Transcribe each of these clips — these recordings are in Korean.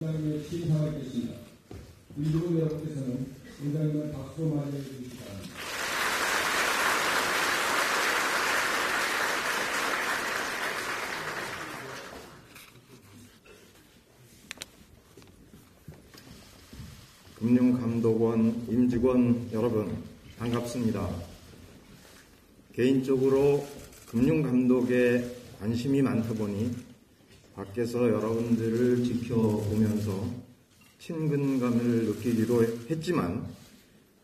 의장님의 시인사하겠습니다. 임직원 여러분께서는 의장님을 박수로 맞이해 주시기 바랍니다. 금융감독원 임직원 여러분, 반갑습니다. 개인적으로 금융감독에 관심이 많다 보니 밖에서 여러분들을 지켜보면서 친근감을 느끼기도 했지만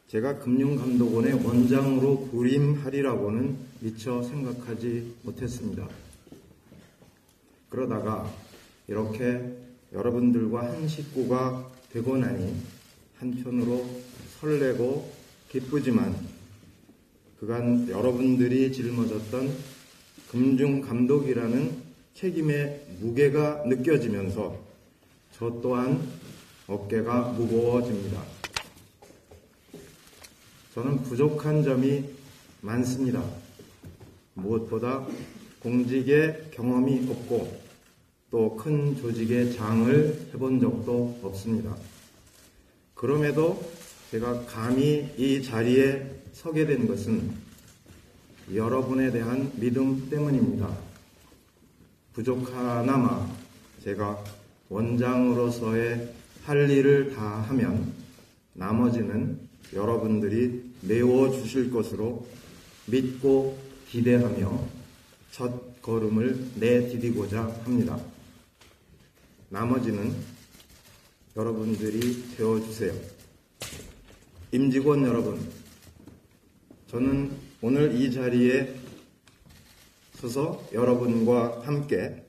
제가 금융감독원의 원장으로 부임하리라고는 미처 생각하지 못했습니다. 그러다가 이렇게 여러분들과 한 식구가 되고 나니 한편으로 설레고 기쁘지만 그간 여러분들이 짊어졌던 금융감독이라는 책임의 무게가 느껴지면서 저 또한 어깨가 무거워집니다. 저는 부족한 점이 많습니다. 무엇보다 공직에 경험이 없고 또 큰 조직의 장을 해본 적도 없습니다. 그럼에도 제가 감히 이 자리에 서게 된 것은 여러분에 대한 믿음 때문입니다. 부족하나마 제가 원장으로서의 할 일을 다 하면 나머지는 여러분들이 메워주실 것으로 믿고 기대하며 첫 걸음을 내디디고자 합니다. 나머지는 여러분들이 되어주세요. 임직원 여러분, 저는 오늘 이 자리에 서서 여러분과 함께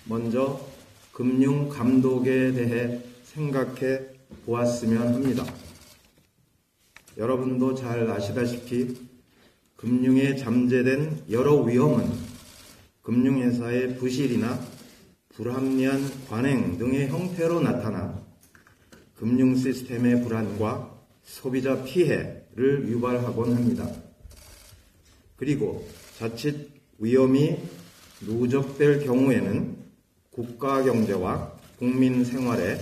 먼저 금융감독에 대해 생각해 보았으면 합니다. 여러분도 잘 아시다시피 금융에 잠재된 여러 위험은 금융회사의 부실이나 불합리한 관행 등의 형태로 나타나 금융 시스템의 불안과 소비자 피해를 유발하곤 합니다. 그리고 자칫 위험이 누적될 경우에는 국가 경제와 국민 생활에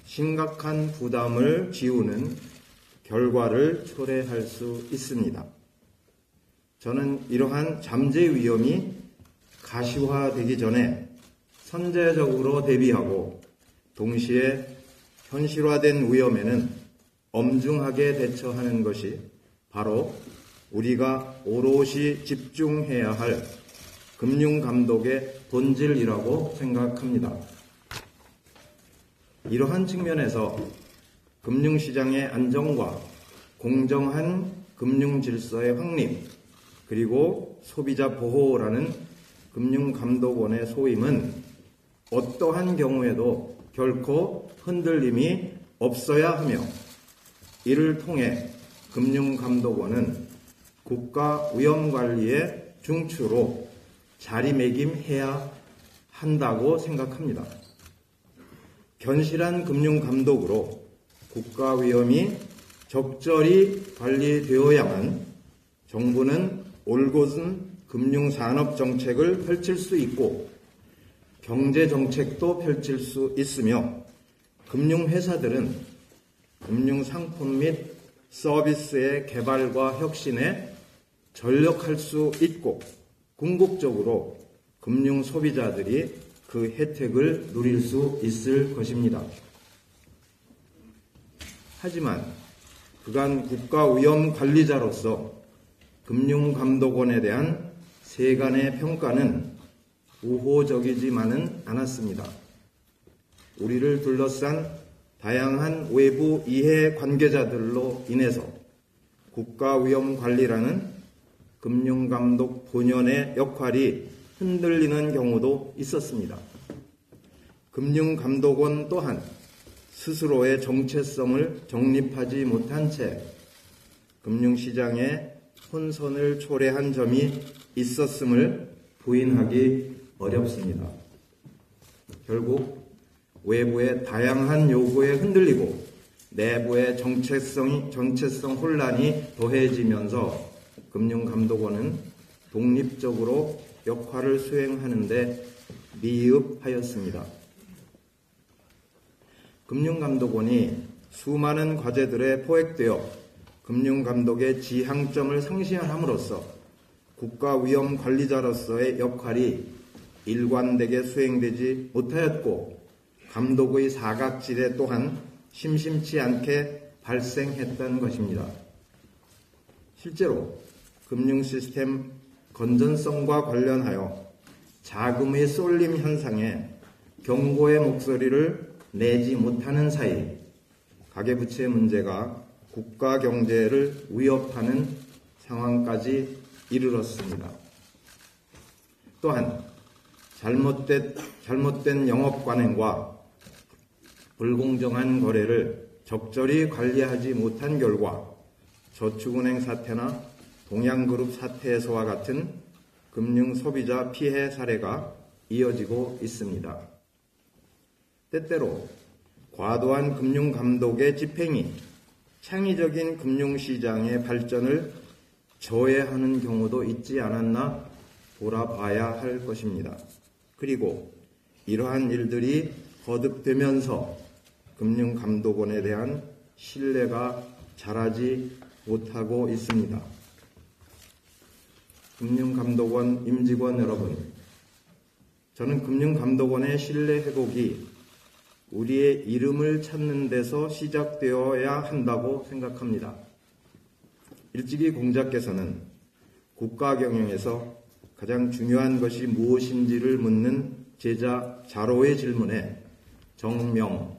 심각한 부담을 지우는 결과를 초래할 수 있습니다. 저는 이러한 잠재 위험이 가시화되기 전에 선제적으로 대비하고 동시에 현실화된 위험에는 엄중하게 대처하는 것이 바로 우리가 오롯이 집중해야 할 금융감독의 본질이라고 생각합니다. 이러한 측면에서 금융시장의 안정과 공정한 금융질서의 확립, 그리고 소비자 보호라는 금융감독원의 소임은 어떠한 경우에도 결코 흔들림이 없어야 하며 이를 통해 금융감독원은 국가위험관리의 중추로 자리매김해야 한다고 생각합니다. 견실한 금융감독으로 국가위험이 적절히 관리되어야만 정부는 올곧은 금융산업정책을 펼칠 수 있고 경제정책도 펼칠 수 있으며 금융회사들은 금융상품 및 서비스의 개발과 혁신에 전력할 수 있고 궁극적으로 금융 소비자들이 그 혜택을 누릴 수 있을 것입니다. 하지만 그간 국가위험관리자로서 금융감독원에 대한 세간의 평가는 우호적이지만은 않았습니다. 우리를 둘러싼 다양한 외부 이해 관계자들로 인해서 국가위험관리라는 금융감독 본연의 역할이 흔들리는 경우도 있었습니다. 금융감독원 또한 스스로의 정체성을 정립하지 못한 채 금융시장에 혼선을 초래한 점이 있었음을 부인하기 어렵습니다. 결국 외부의 다양한 요구에 흔들리고 내부의 정체성 혼란이 더해지면서 금융감독원은 독립적으로 역할을 수행하는 데 미흡하였습니다. 금융감독원이 수많은 과제들에 포획되어 금융감독의 지향점을 상실함으로써 국가위험관리자로서의 역할이 일관되게 수행되지 못하였고 감독의 사각지대 또한 심심치 않게 발생했던 것입니다. 실제로 금융시스템 건전성과 관련하여 자금의 쏠림 현상에 경고의 목소리를 내지 못하는 사이 가계부채 문제가 국가 경제를 위협하는 상황까지 이르렀습니다. 또한 잘못된 영업 관행과 불공정한 거래를 적절히 관리하지 못한 결과 저축은행 사태나 동양그룹 사태에서와 같은 금융 소비자 피해 사례가 이어지고 있습니다. 때때로 과도한 금융감독의 집행이 창의적인 금융시장의 발전을 저해하는 경우도 있지 않았나 돌아봐야 할 것입니다. 그리고 이러한 일들이 거듭되면서 금융감독원에 대한 신뢰가 자라지 못하고 있습니다. 금융감독원 임직원 여러분, 저는 금융감독원의 신뢰 회복이 우리의 이름을 찾는 데서 시작되어야 한다고 생각합니다. 일찍이 공자께서는 국가 경영에서 가장 중요한 것이 무엇인지를 묻는 제자 자로의 질문에 정명,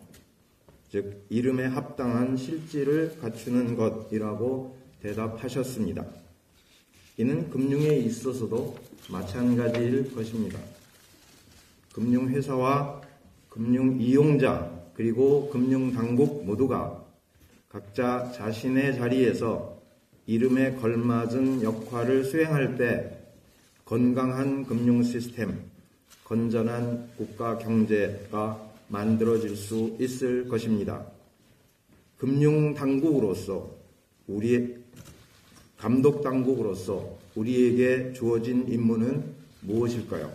즉 이름에 합당한 실질을 갖추는 것이라고 대답하셨습니다. 이는 금융에 있어서도 마찬가지일 것입니다. 금융회사와 금융이용자 그리고 금융당국 모두가 각자 자신의 자리에서 이름에 걸맞은 역할을 수행할 때 건강한 금융 시스템, 건전한 국가 경제가 만들어질 수 있을 것입니다. 금융당국으로서 감독당국으로서 우리에게 주어진 임무는 무엇일까요?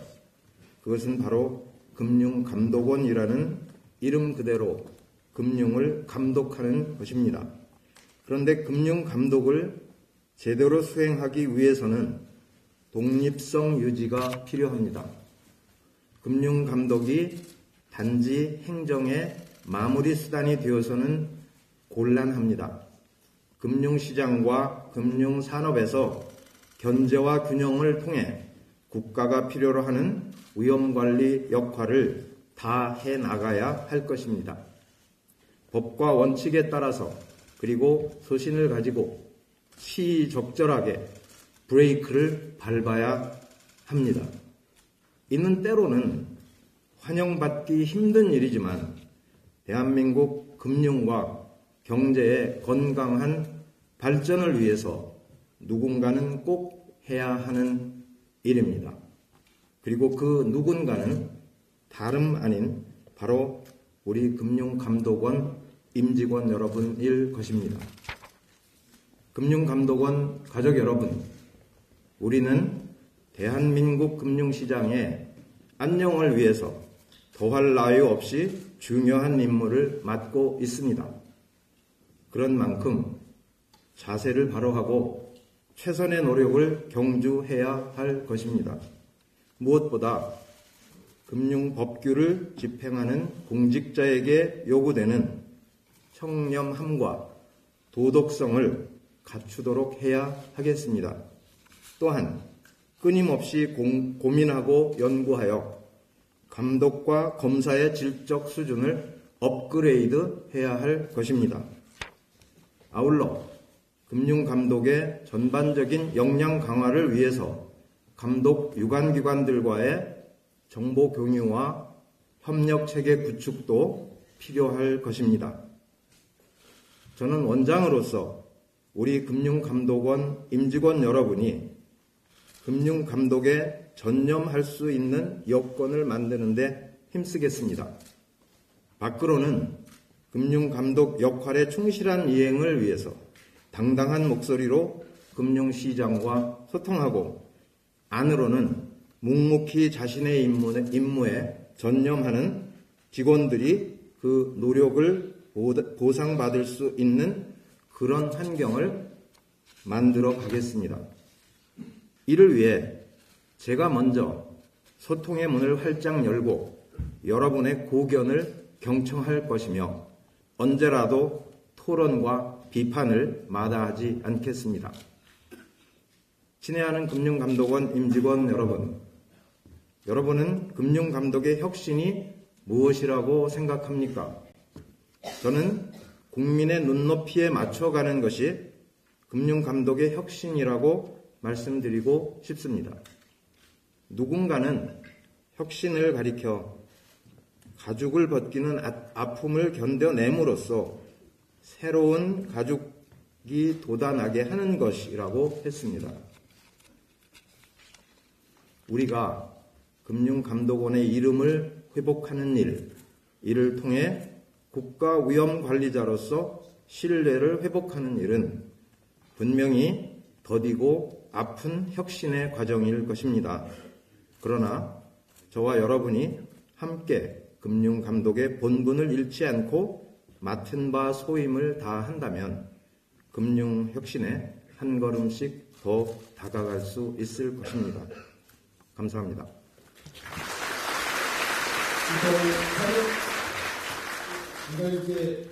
그것은 바로 금융감독원이라는 이름 그대로 금융을 감독하는 것입니다. 그런데 금융감독을 제대로 수행하기 위해서는 독립성 유지가 필요합니다. 금융감독이 단지 행정의 마무리 수단이 되어서는 곤란합니다. 금융시장과 금융산업에서 견제와 균형을 통해 국가가 필요로 하는 위험관리 역할을 다 해나가야 할 것입니다. 법과 원칙에 따라서 그리고 소신을 가지고 시적절하게 브레이크를 밟아야 합니다. 이는 때로는 환영받기 힘든 일이지만 대한민국 금융과 경제의 건강한 발전을 위해서 누군가는 꼭 해야 하는 일입니다. 그리고 그 누군가는 다름 아닌 바로 우리 금융감독원 임직원 여러분일 것입니다. 금융감독원 가족 여러분, 우리는 대한민국 금융시장의 안녕을 위해서 더할 나위 없이 중요한 임무를 맡고 있습니다. 그런 만큼 자세를 바로하고 최선의 노력을 경주해야 할 것입니다. 무엇보다 금융법규를 집행하는 공직자에게 요구되는 청렴함과 도덕성을 갖추도록 해야 하겠습니다. 또한 끊임없이 고민하고 연구하여 감독과 검사의 질적 수준을 업그레이드해야 할 것입니다. 아울러 금융감독의 전반적인 역량 강화를 위해서 감독 유관기관들과의 정보 공유와 협력체계 구축도 필요할 것입니다. 저는 원장으로서 우리 금융감독원 임직원 여러분이 금융감독에 전념할 수 있는 여건을 만드는 데 힘쓰겠습니다. 밖으로는 금융감독 역할의 충실한 이행을 위해서 당당한 목소리로 금융시장과 소통하고 안으로는 묵묵히 자신의 임무에 전념하는 직원들이 그 노력을 보상받을 수 있는 그런 환경을 만들어 가겠습니다. 이를 위해 제가 먼저 소통의 문을 활짝 열고 여러분의 고견을 경청할 것이며 언제라도 토론과 비판을 마다하지 않겠습니다. 친애하는 금융감독원 임직원 여러분, 여러분은 금융감독의 혁신이 무엇이라고 생각합니까? 저는 국민의 눈높이에 맞춰가는 것이 금융감독의 혁신이라고 말씀드리고 싶습니다. 누군가는 혁신을 가리켜 가죽을 벗기는 아픔을 견뎌냄으로써 새로운 가죽이 돋아나게 하는 것이라고 했습니다. 우리가 금융감독원의 이름을 회복하는 이를 통해 국가위험관리자로서 신뢰를 회복하는 일은 분명히 더디고 아픈 혁신의 과정일 것입니다. 그러나 저와 여러분이 함께 금융감독의 본분을 잃지 않고 맡은 바 소임을 다한다면 금융혁신에 한 걸음씩 더 다가갈 수 있을 것입니다. 감사합니다. 이렇게